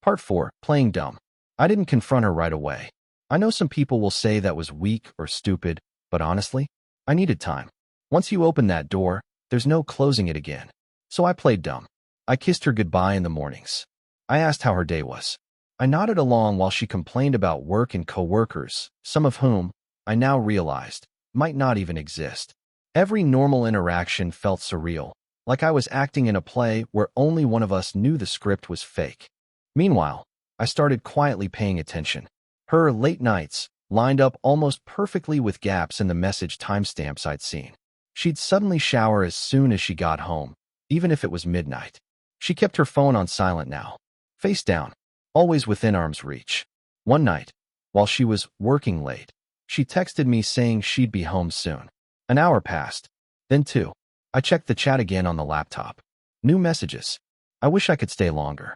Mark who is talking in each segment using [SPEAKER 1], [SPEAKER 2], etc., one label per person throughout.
[SPEAKER 1] Part 4. Playing dumb. I didn't confront her right away. I know some people will say that was weak or stupid, but honestly, I needed time. Once you open that door, there's no closing it again. So I played dumb. I kissed her goodbye in the mornings. I asked how her day was. I nodded along while she complained about work and coworkers, some of whom, I now realized, might not even exist. Every normal interaction felt surreal, like I was acting in a play where only one of us knew the script was fake. Meanwhile, I started quietly paying attention. Her late nights lined up almost perfectly with gaps in the message timestamps I'd seen. She'd suddenly shower as soon as she got home, even if it was midnight. She kept her phone on silent now, face down, always within arm's reach. One night, while she was working late, she texted me saying she'd be home soon. An hour passed, then two. I checked the chat again on the laptop. New messages. I wish I could stay longer.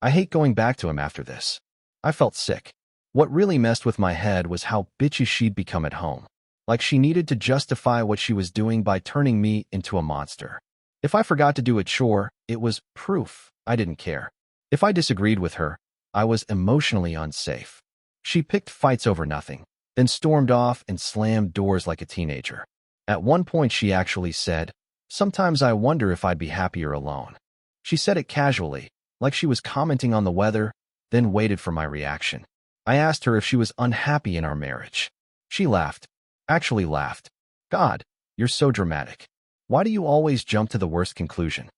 [SPEAKER 1] I hate going back to him after this. I felt sick. What really messed with my head was how bitchy she'd become at home. Like she needed to justify what she was doing by turning me into a monster. If I forgot to do a chore, it was proof I didn't care. If I disagreed with her, I was emotionally unsafe. She picked fights over nothing, then stormed off and slammed doors like a teenager. At one point she actually said, "Sometimes I wonder if I'd be happier alone." She said it casually, like she was commenting on the weather, then waited for my reaction. I asked her if she was unhappy in our marriage. She laughed. Actually laughed. God, you're so dramatic. Why do you always jump to the worst conclusion?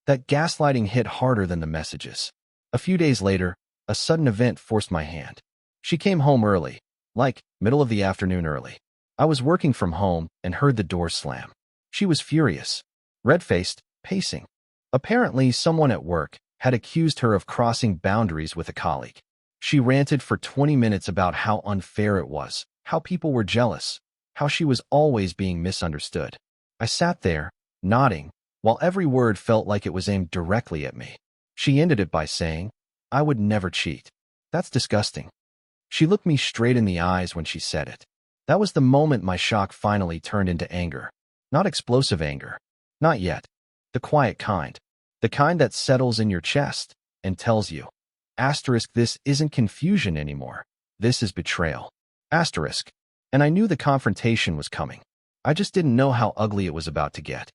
[SPEAKER 1] That gaslighting hit harder than the messages. A few days later, a sudden event forced my hand. She came home early, like middle of the afternoon early. I was working from home and heard the door slam. She was furious, red-faced, pacing. Apparently, someone at work had accused her of crossing boundaries with a colleague. She ranted for 20 minutes about how unfair it was, how people were jealous, how she was always being misunderstood. I sat there, nodding, while every word felt like it was aimed directly at me. She ended it by saying, "I would never cheat. That's disgusting." She looked me straight in the eyes when she said it. That was the moment my shock finally turned into anger. Not explosive anger. Not yet. The quiet kind. The kind that settles in your chest and tells you, asterisk, this isn't confusion anymore. This is betrayal. Asterisk. And I knew the confrontation was coming. I just didn't know how ugly it was about to get.